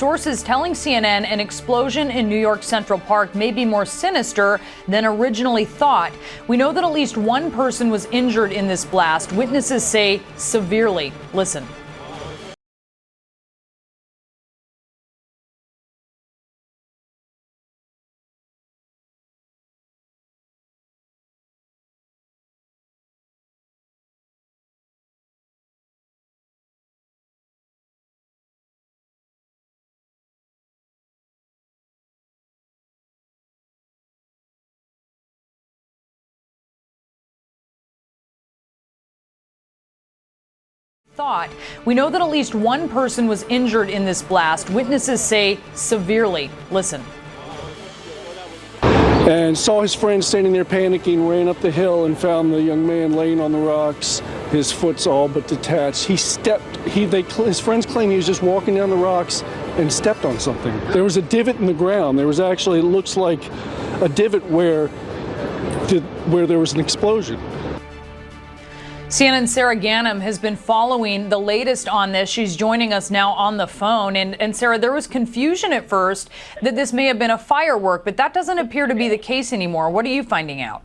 Sources telling CNN an explosion in New York Central Park may be more sinister than originally thought. We know that at least one person was injured in this blast. Witnesses say severely. Listen. We know that at least one person was injured in this blast. Witnesses say severely. Listen. And saw his friend standing there panicking, ran up the hill and found the young man laying on the rocks. His foot's all but detached. His friends claim he was just walking down the rocks and stepped on something. There was a divot in the ground. There was actually, it looks like a divot where there was an explosion. CNN's Sarah Ganim has been following the latest on this. She's joining us now on the phone. And Sarah, there was confusion at first that this may have been a firework, but that doesn't appear to be the case anymore. What are you finding out?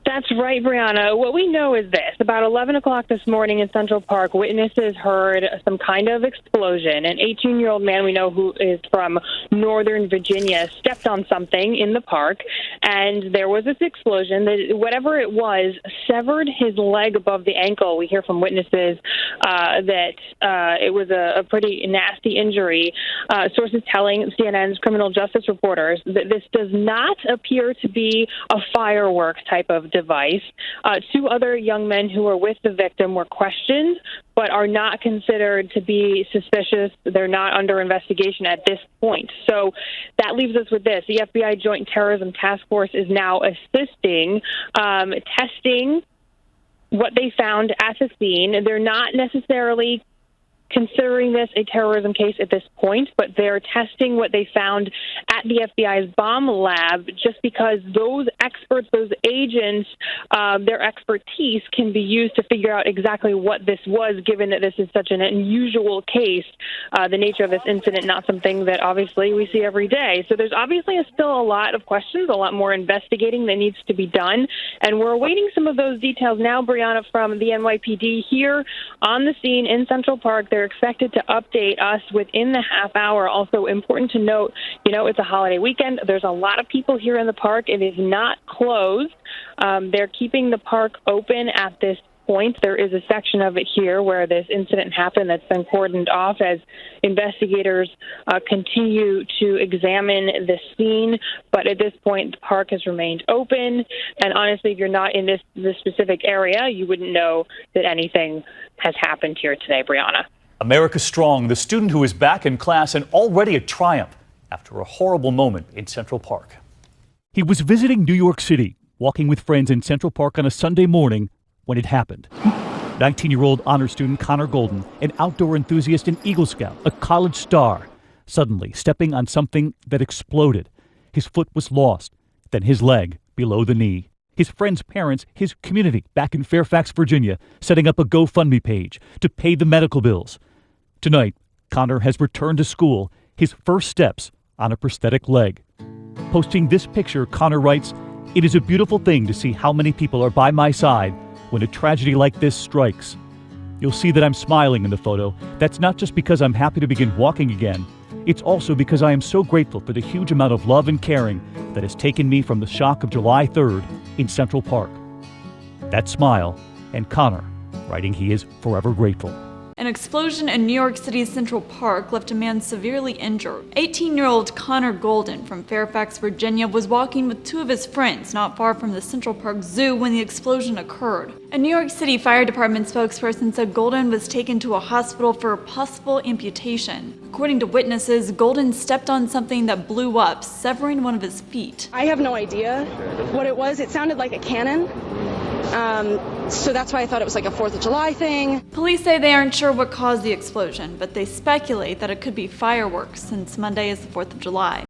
That's right, Brianna. What we know is this. About 11 o'clock this morning in Central Park, witnesses heard some kind of explosion. An 18-year-old man we know who is from Northern Virginia stepped on something in the park, and there was this explosion. Whatever it was severed his leg above the ankle. We hear from witnesses that it was a pretty nasty injury. Sources telling CNN's criminal justice reporters that this does not appear to be a firework type of device. Two other young men who were with the victim were questioned, but are not considered to be suspicious. They're not under investigation at this point. So that leaves us with this. The FBI Joint Terrorism Task Force is now assisting, testing what they found at the scene. They're not necessarily considering this a terrorism case at this point, but they're testing what they found at the FBI's bomb lab just because those experts, those agents, their expertise can be used to figure out exactly what this was, given that this is such an unusual case, the nature of this incident, not something that obviously we see every day. So there's obviously still a lot of questions, a lot more investigating that needs to be done, and we're awaiting some of those details now, Brianna, from the NYPD here on the scene in Central Park. They're expected to update us within the half hour. Also important to note, it's a holiday weekend. There's a lot of people here in the park. It is not closed. They're keeping the park open at this point. There is a section of it here where this incident happened that's been cordoned off as investigators continue to examine the scene. But at this point, the park has remained open. And honestly, if you're not in this specific area, you wouldn't know that anything has happened here today, Brianna. America Strong, the student who is back in class and already a triumph after a horrible moment in Central Park. He was visiting New York City, walking with friends in Central Park on a Sunday morning when it happened. 19-year-old honor student Connor Golden, an outdoor enthusiast and Eagle Scout, a college star, suddenly stepping on something that exploded. His foot was lost, then his leg below the knee. His friends' parents, his community back in Fairfax, Virginia, setting up a GoFundMe page to pay the medical bills. Tonight, Connor has returned to school, his first steps on a prosthetic leg. Posting this picture, Connor writes, "It is a beautiful thing to see how many people are by my side when a tragedy like this strikes. You'll see that I'm smiling in the photo. That's not just because I'm happy to begin walking again. It's also because I am so grateful for the huge amount of love and caring that has taken me from the shock of July 3rd in Central Park." That smile, and Connor writing he is forever grateful. An explosion in New York City's Central Park left a man severely injured. 18-year-old Connor Golden from Fairfax, Virginia, was walking with two of his friends not far from the Central Park Zoo when the explosion occurred. A New York City Fire Department spokesperson said Golden was taken to a hospital for a possible amputation. According to witnesses, Golden stepped on something that blew up, severing one of his feet. I have no idea what it was. It sounded like a cannon. So that's why I thought it was like a 4th of July thing. Police say they aren't sure what caused the explosion, but they speculate that it could be fireworks since Monday is the 4th of July.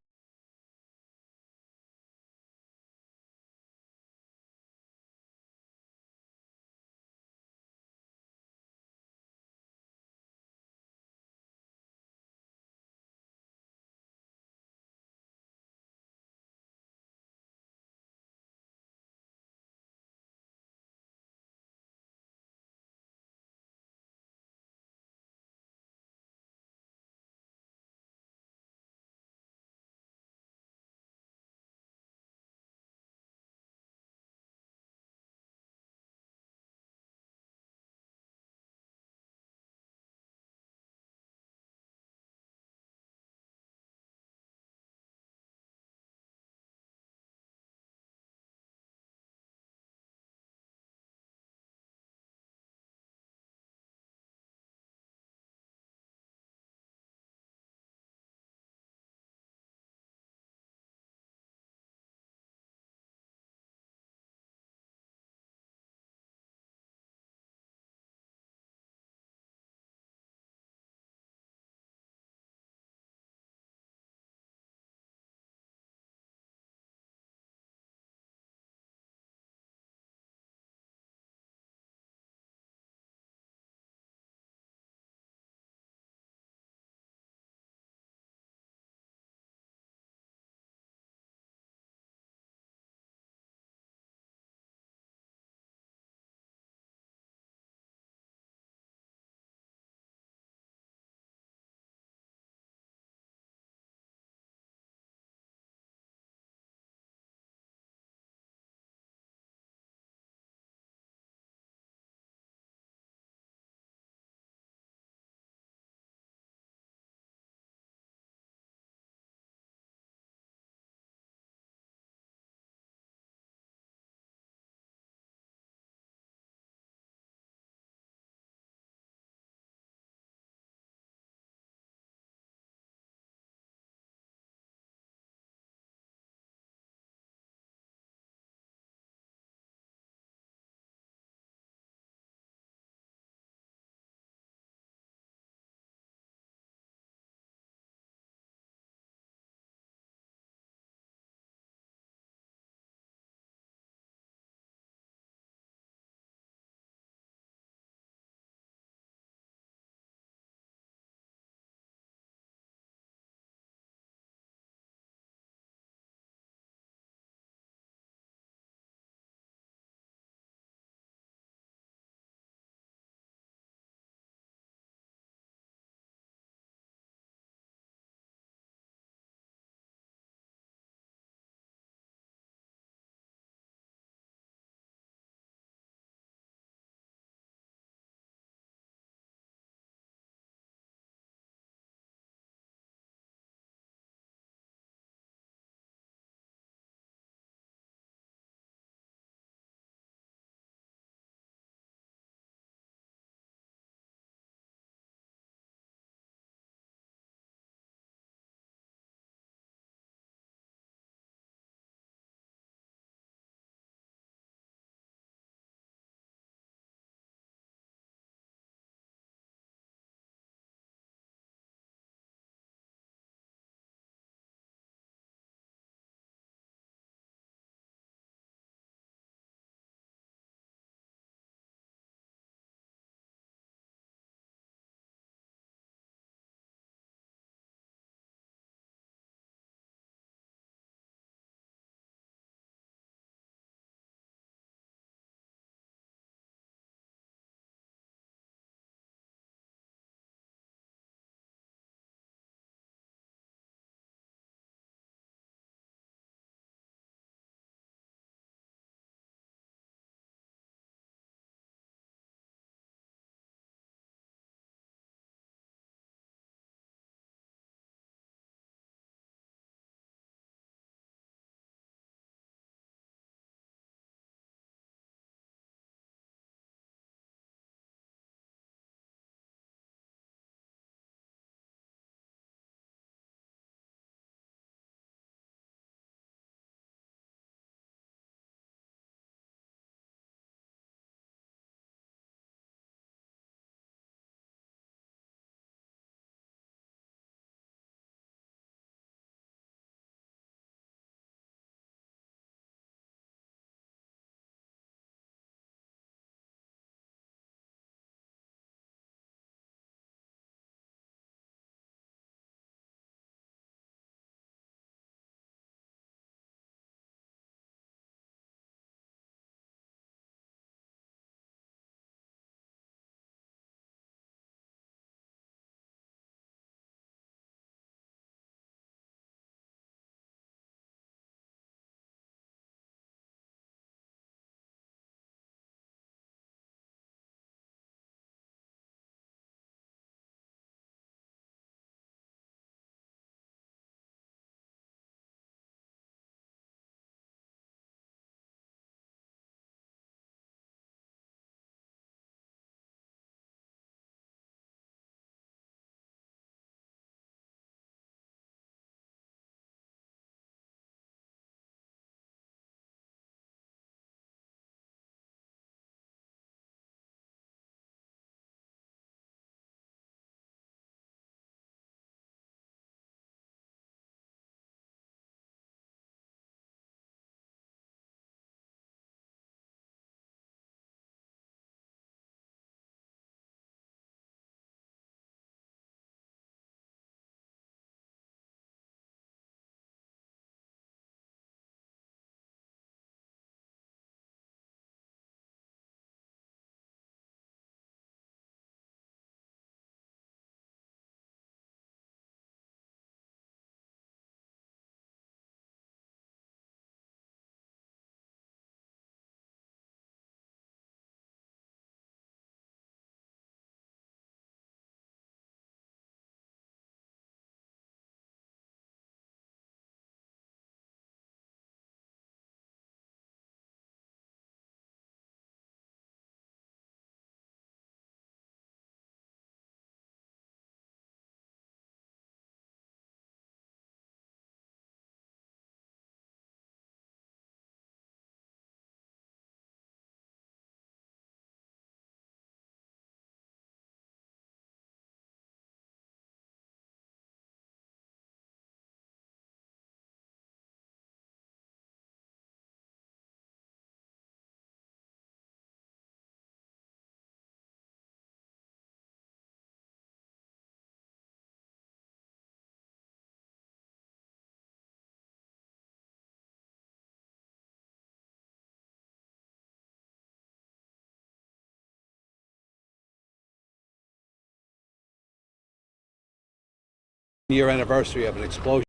year anniversary of an explosion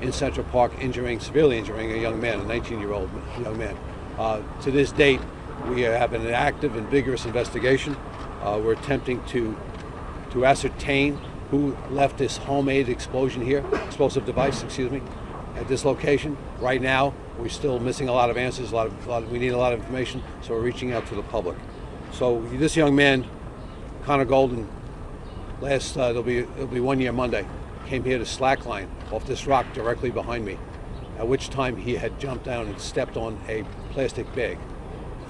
in Central Park, severely injuring a young man, a 19-year-old young man. To this date, we have an active and vigorous investigation. We're attempting to ascertain who left this homemade explosive device, at this location. Right now, we're still missing a lot of answers. We need a lot of information, so we're reaching out to the public. So this young man, Connor Golden, it'll be 1 year Monday, came here to slackline off this rock directly behind me, at which time he had jumped down and stepped on a plastic bag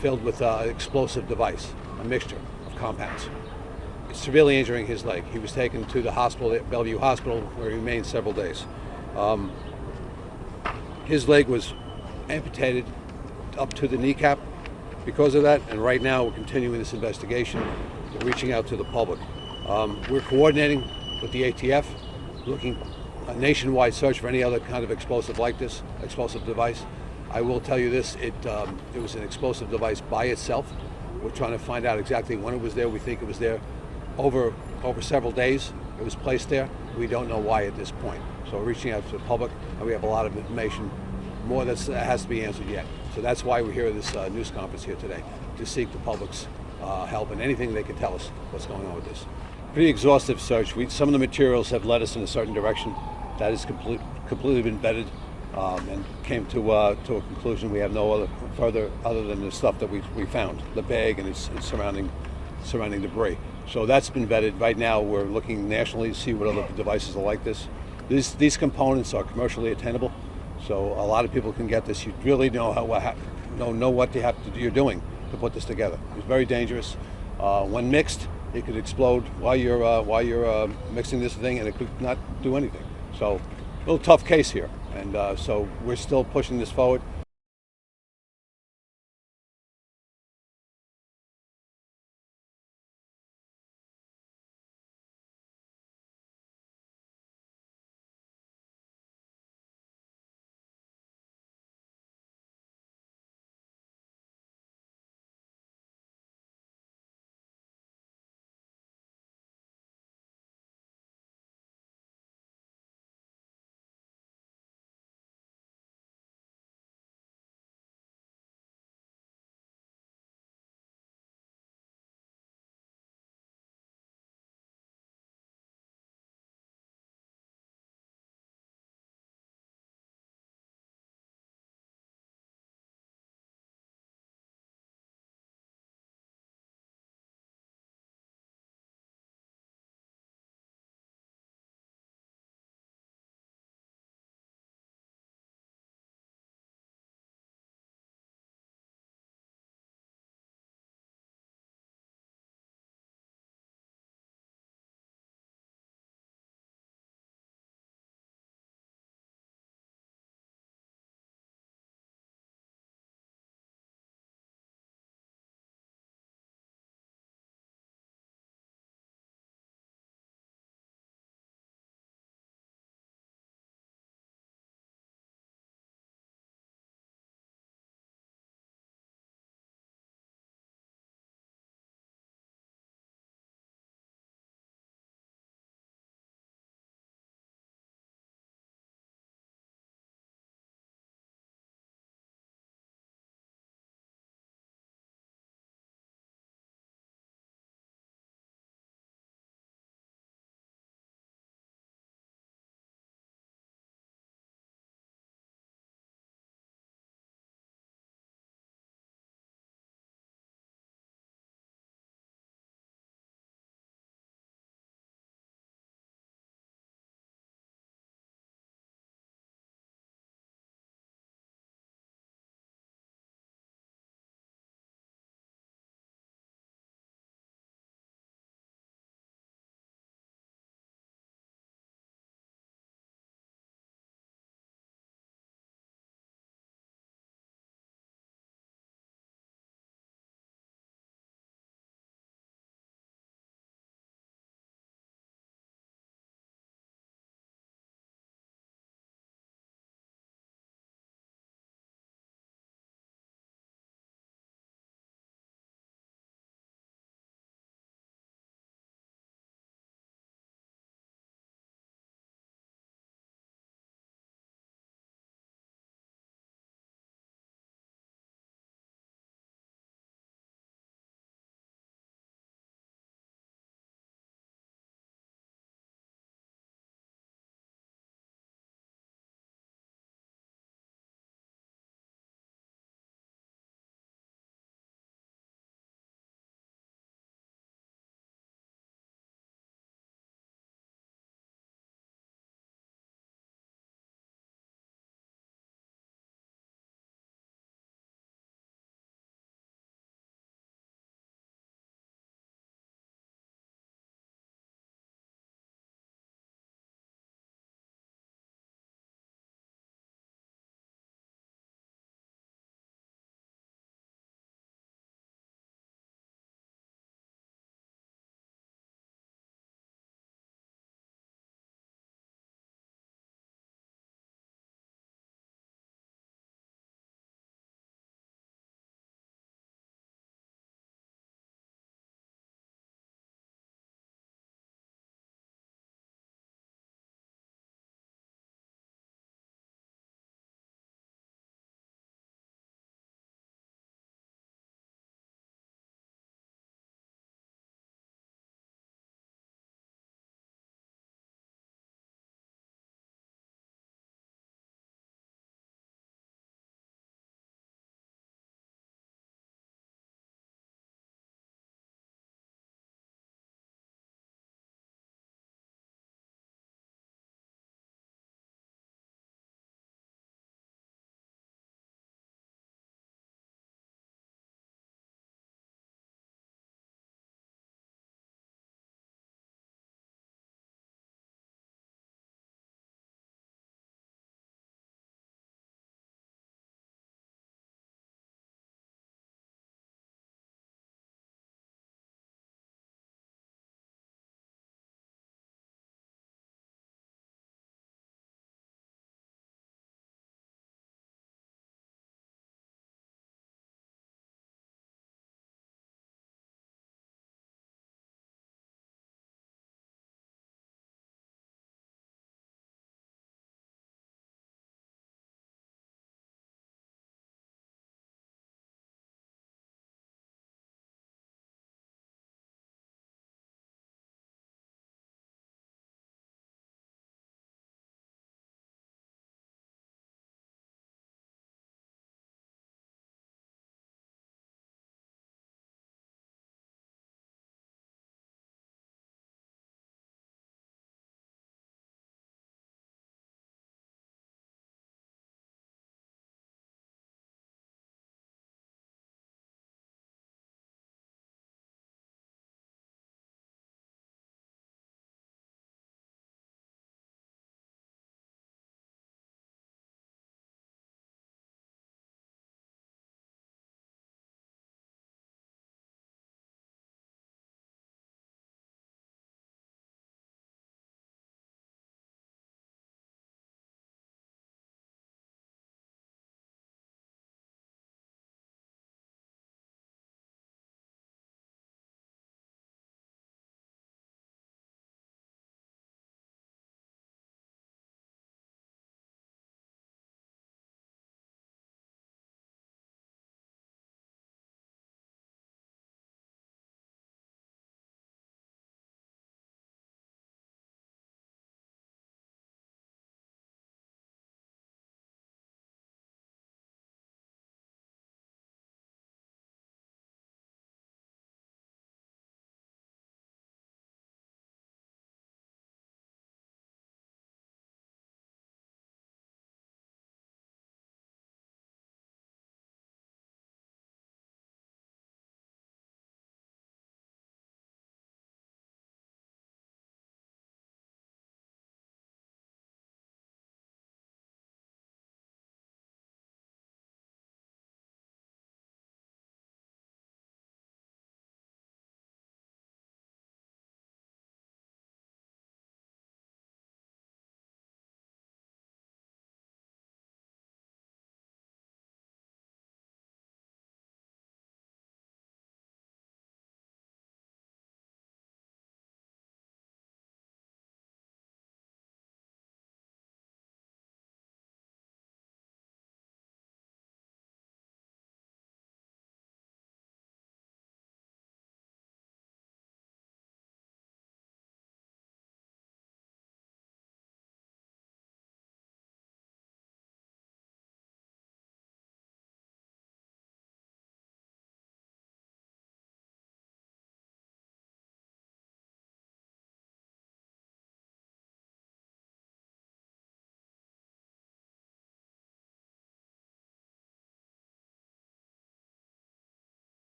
filled with an explosive device, a mixture of compounds, severely injuring his leg. He was taken to the hospital, Bellevue Hospital, where he remained several days. His leg was amputated up to the kneecap because of that, and right now we're continuing this investigation. We're reaching out to the public. We're coordinating with the ATF, looking a nationwide search for any other kind of explosive like this, explosive device. I will tell you this, it was an explosive device by itself. We're trying to find out exactly when it was there. We think it was there over several days. It was placed there. We don't know why at this point. So we're reaching out to the public, and we have a lot of information, more that has to be answered yet. So that's why we're here at this news conference here today, to seek the public's help and anything they can tell us what's going on with this. Pretty exhaustive search. Some of the materials have led us in a certain direction. That has completely been vetted and came to a conclusion. We have no other further other than the stuff that we found, the bag and its surrounding debris. So that's been vetted. Right now we're looking nationally to see what other devices are like this. These components are commercially attainable, so a lot of people can get this. You really know what you're doing to put this together. It's very dangerous. When mixed, it could explode while you're mixing this thing, and it could not do anything. So, a little tough case here, and so we're still pushing this forward.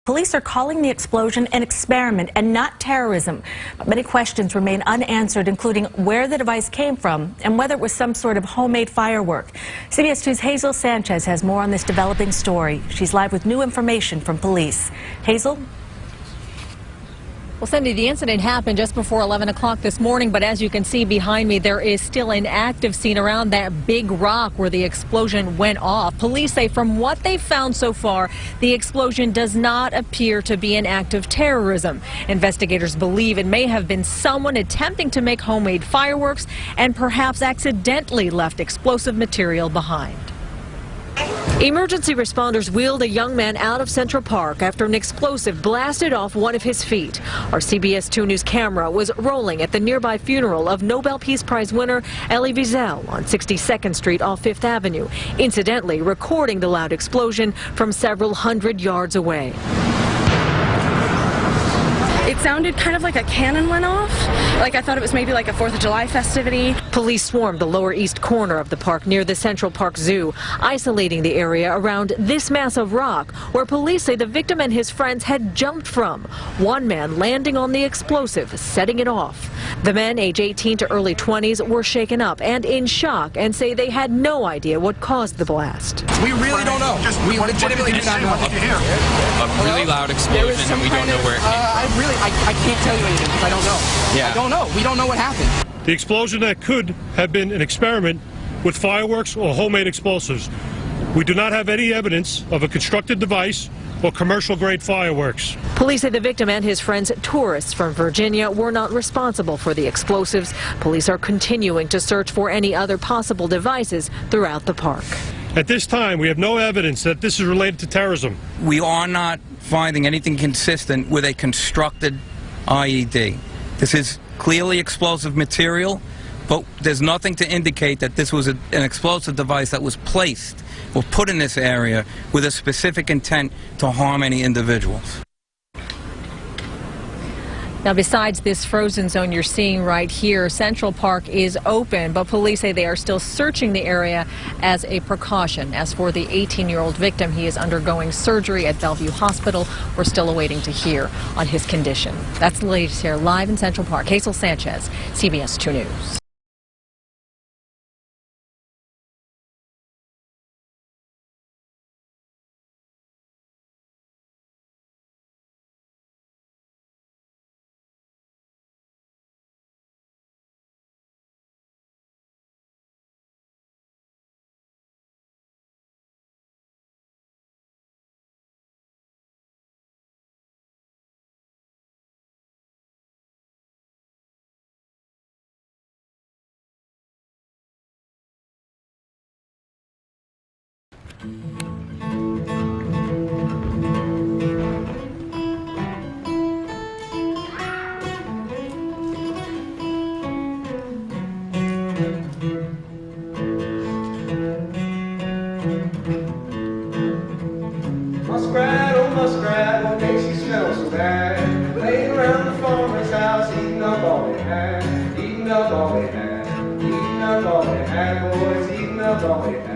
Police are calling the explosion an experiment and not terrorism. But many questions remain unanswered, including where the device came from and whether it was some sort of homemade firework. CBS 2's Hazel Sanchez has more on this developing story. She's live with new information from police. Hazel? Well, Cindy, the incident happened just before 11 o'clock this morning, but as you can see behind me, there is still an active scene around that big rock where the explosion went off. Police say from what they've found so far, the explosion does not appear to be an act of terrorism. Investigators believe it may have been someone attempting to make homemade fireworks and perhaps accidentally left explosive material behind. Emergency responders wheeled a young man out of Central Park after an explosive blasted off one of his feet. Our CBS 2 News camera was rolling at the nearby funeral of Nobel Peace Prize winner Elie Wiesel on 62nd Street off 5th Avenue, incidentally recording the loud explosion from several hundred yards away. It sounded kind of like a cannon went off. Like I thought it was maybe like a 4th of July festivity. Police swarmed the lower east corner of the park near the Central Park Zoo, isolating the area around this mass of rock where police say the victim and his friends had jumped from. One man landing on the explosive, setting it off. The men, age 18 to early 20s, were shaken up and in shock and say they had no idea what caused the blast. We really don't know. We legitimately do not know. A really loud explosion and we don't know where it came from. I can't tell you anything because I don't know. Yeah. I don't know. We don't know what happened. The explosion that could have been an experiment with fireworks or homemade explosives. We do not have any evidence of a constructed device or commercial-grade fireworks. Police say the victim and his friends, tourists from Virginia, were not responsible for the explosives. Police are continuing to search for any other possible devices throughout the park. At this time, we have no evidence that this is related to terrorism. We are not finding anything consistent with a constructed IED. This is clearly explosive material, but there's nothing to indicate that this was an explosive device that was placed or put in this area with a specific intent to harm any individuals. Now, besides this frozen zone you're seeing right here, Central Park is open, but police say they are still searching the area as a precaution. As for the 18-year-old victim, he is undergoing surgery at Bellevue Hospital. We're still awaiting to hear on his condition. That's the latest here live in Central Park. Hazel Sanchez, CBS 2 News. Muskrat, oh muskrat, what makes you smell so bad? Laying around the farmer's house, eating up all they had, eating up all they had, eating up all they had, boys, eating up all they had.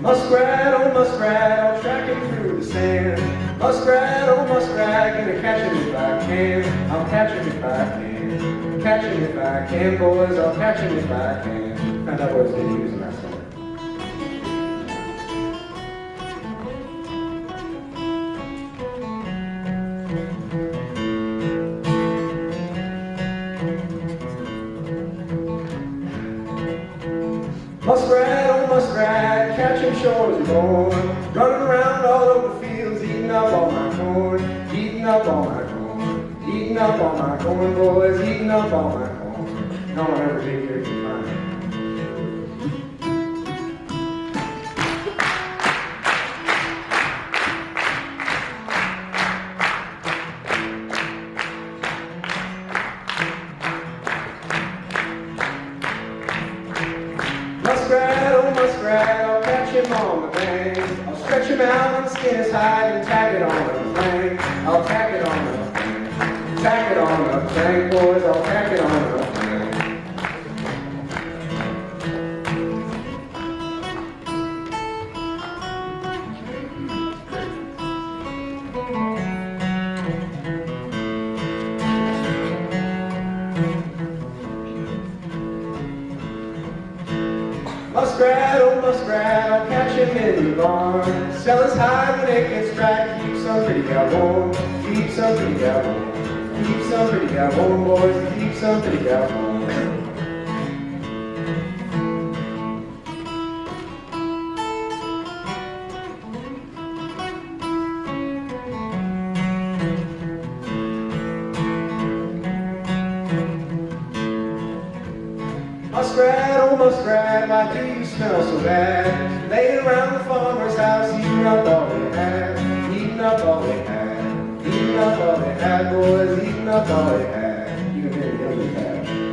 Muskrat, oh muskrat, I'll track him through the sand. Muskrat, oh muskrat, gonna catch him if I can. I'll catch him if I can. Catch him if I can, boys, I'll catch him if I can. Found out what I was gonna use in that song. Muskrat, oh muskrat, catch him sure as you're born. Running around all over fields, eating up all my corn, eating up all my corn, eating up all my corn, boys, eating up all my corn. No one ever take care of you fine. Muskrat, oh muskrat, I'll catch him on the bank. I'll stretch him out and skin his hide and tag it on the I'll tack it on up. Tack it on up, tank boys, I'll tack it on up. Muskrat, oh muskrat, I'll catch him in the barn. Sell his hide when it gets dry. Keep some pretty gal warm. Keep some pretty gal warm. Keep some pretty gal warm, boys. Keep some pretty gal warm. Muskrat, oh muskrat, why do you smell so bad? Laying around the farmer's house, eating up all they had, eating up all they had, eating up all they had, boys, eating up all they had. You can hear the others have.